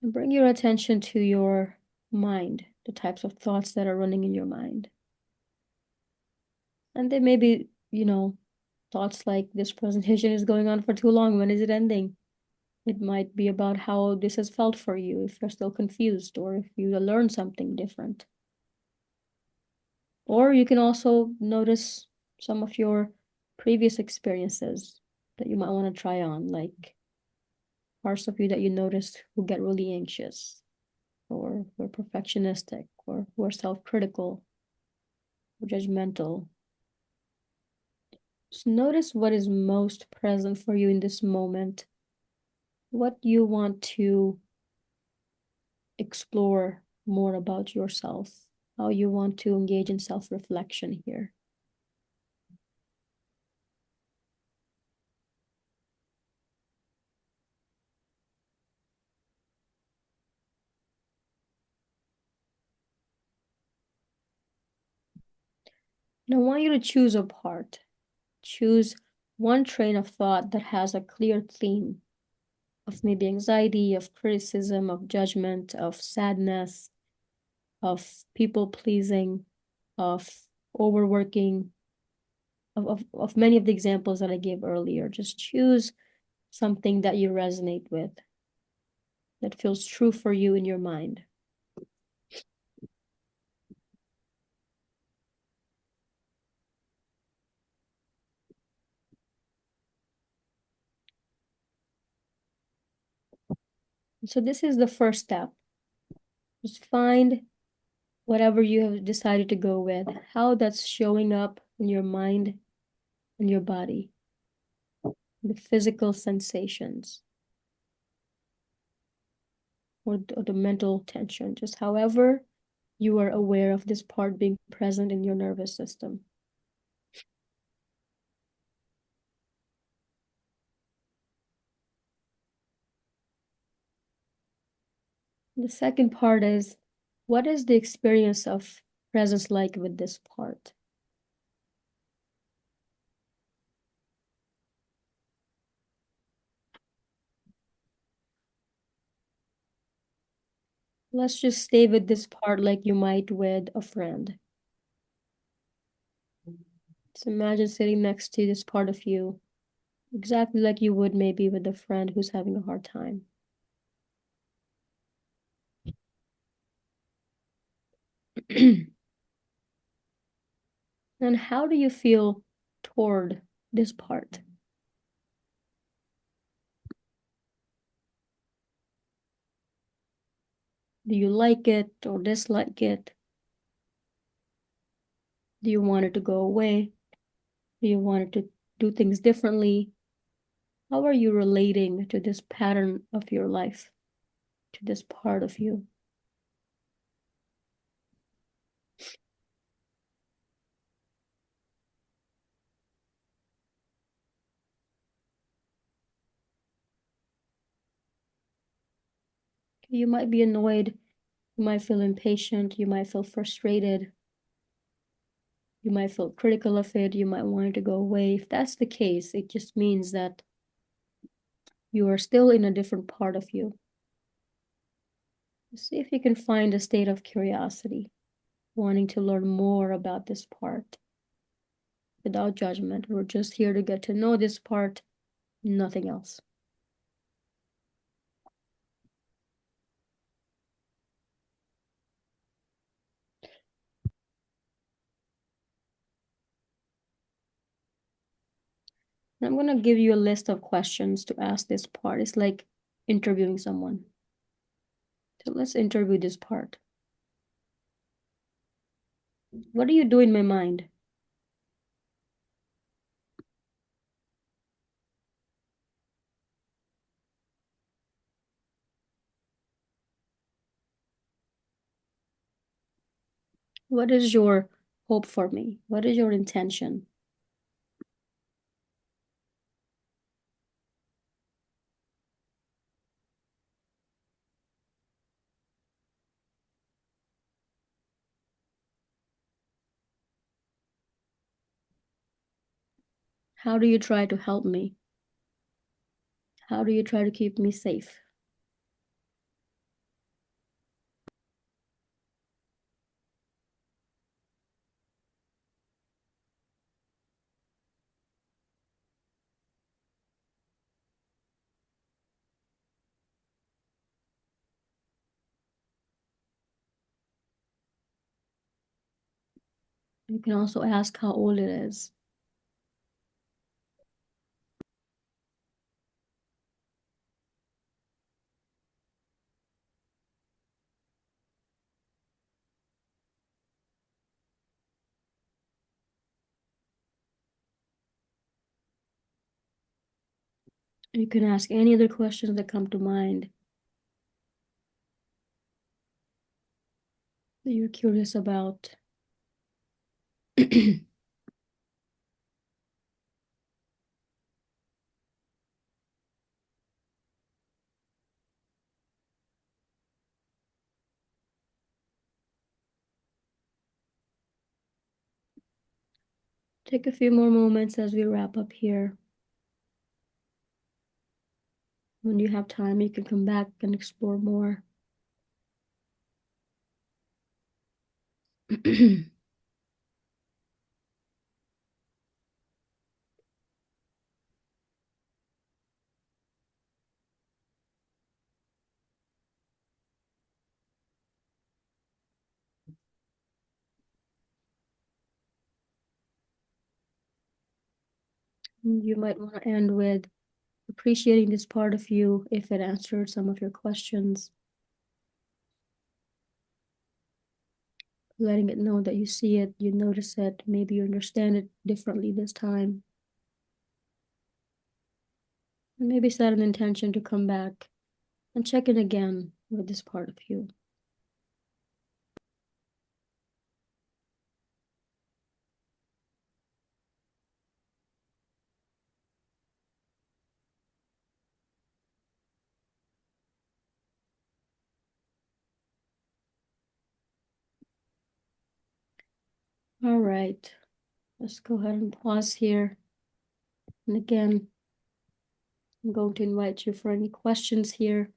And bring your attention to your mind, the types of thoughts that are running in your mind. And they may be, thoughts like this presentation is going on for too long. When is it ending? It might be about how this has felt for you, if you're still confused, or if you learned something different. Or you can also notice some of your previous experiences that you might want to try on, like parts of you that you noticed who get really anxious, or who are perfectionistic, or who are self-critical, or judgmental. Just notice what is most present for you in this moment, what you want to explore more about yourself, how you want to engage in self-reflection here. And I want you to choose a part. Choose one train of thought that has a clear theme of maybe anxiety, of criticism, of judgment, of sadness, of people pleasing, of overworking, of many of the examples that I gave earlier. Just choose something that you resonate with, that feels true for you in your mind. So this is the first step. Just find whatever you have decided to go with, how that's showing up in your mind and your body, the physical sensations, or the mental tension, just however you are aware of this part being present in your nervous system. The second part is, what is the experience of presence like with this part? Let's just stay with this part like you might with a friend. So imagine sitting next to this part of you, exactly like you would maybe with a friend who's having a hard time. And how do you feel toward this part? Do you like it or dislike it? Do you want it to go away? Do you want it to do things differently? How are you relating to this pattern of your life, to this part of you? You might be annoyed, you might feel impatient, you might feel frustrated, you might feel critical of it, you might want it to go away. If that's the case, it just means that you are still in a different part of you. See if you can find a state of curiosity, wanting to learn more about this part without judgment. We're just here to get to know this part, nothing else. And I'm going to give you a list of questions to ask this part. It's like interviewing someone. So let's interview this part. What do you do in my mind? What is your hope for me? What is your intention? How do you try to help me? How do you try to keep me safe? You can also ask how old it is. You can ask any other questions that come to mind that you're curious about. Take a few more moments as we wrap up here. When you have time, you can come back and explore more. You might want to end with appreciating this part of you if it answered some of your questions. Letting it know that you see it, you notice it, maybe you understand it differently this time. And maybe set an intention to come back and check in again with this part of you. All right, let's go ahead and pause here. And again, I'm going to invite you for any questions here,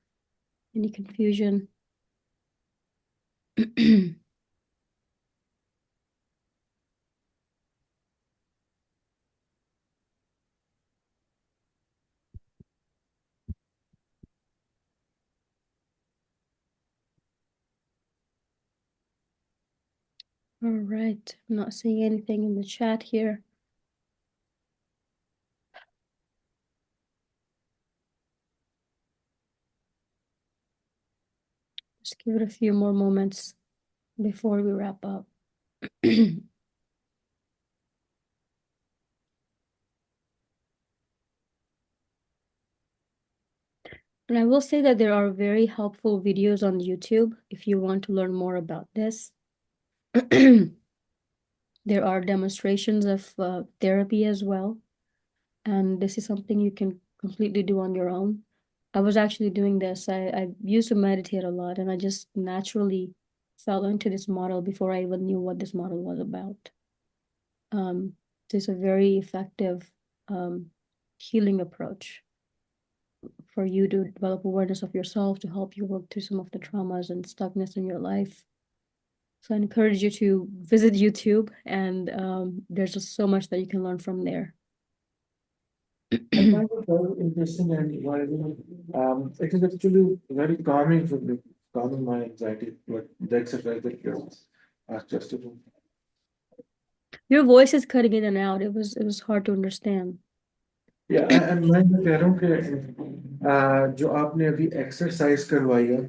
any confusion. All right, I'm not seeing anything in the chat here. Just give it a few more moments before we wrap up. And I will say that there are very helpful videos on YouTube if you want to learn more about this. There are demonstrations of therapy as well. And this is something you can completely do on your own. I was actually doing this. I used to meditate a lot, and I just naturally fell into this model before I even knew what this model was about. It's a very effective healing approach for you to develop awareness of yourself, to help you work through some of the traumas and stuckness in your life. So I encourage you to visit YouTube, and there's just so much that you can learn from there. I find it very interesting and it is actually very calming for me, calming my anxiety. But that's a fact that you asked just to do. Your voice is cutting in and out. It was hard to understand. मैं ये कह रहा हूँ कि जो आपने अभी exercise करवाई है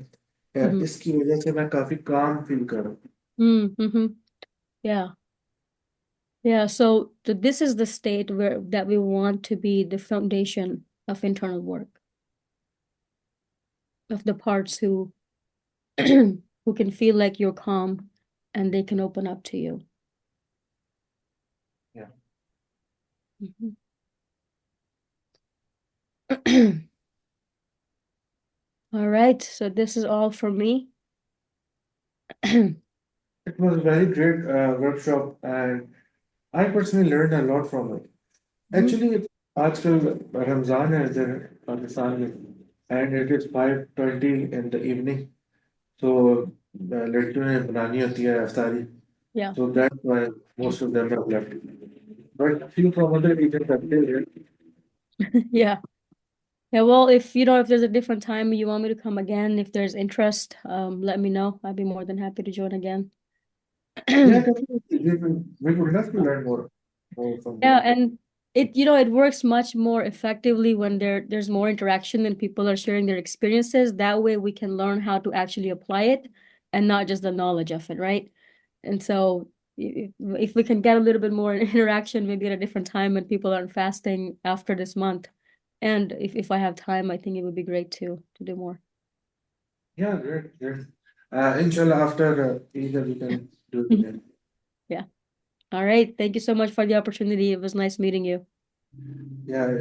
इसकी वजह से मैं काफी काम फील कर रहा हूँ. Mm-hmm. Yeah. Yeah. So this is the state that we want to be the foundation of internal work, of the parts who who can feel like you're calm and they can open up to you. Yeah. Mhm. All right. So this is all for me. It was a very great workshop, and I personally learned a lot from it. Actually, आजकल रमजान है इधर पाकिस्तान में, and it is 5:20 in the evening. So लड़कियों ने बनानी होती है इफ्तारी. Yeah. So that's why most of them have left. But few from other regions are still here. Yeah. Yeah, well, if there's a different time you want me to come again, if there's interest, let me know. I'd be more than happy to join again. Yeah, definitely. We would love to learn more from Yeah, them. and it works much more effectively when there's more interaction and people are sharing their experiences. That way we can learn how to actually apply it and not just the knowledge of it, right? And so if we can get a little bit more interaction, maybe at a different time when people aren't fasting after this month. And if I have time, I think it would be great to do more. Yeah, great, great. Inshallah, after Eid, we can do it again. Yeah. All right. Thank you so much for the opportunity. It was nice meeting you. Yeah,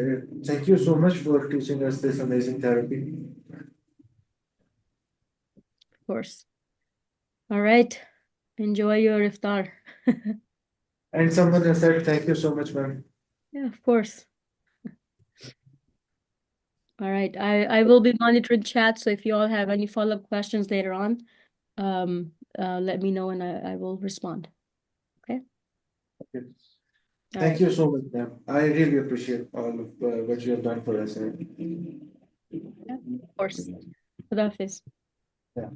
thank you so much for teaching us this amazing therapy. Of course. All right. Enjoy your iftar. And someone has said, thank you so much, ma'am. Yeah, of course. All right. I will be monitoring chat, so if you all have any follow-up questions later on, let me know and I will respond. Okay? Okay. All Thank right. you so much, ma'am. I really appreciate all of what you have done for us. Yeah, of course. Khudafis. Yeah.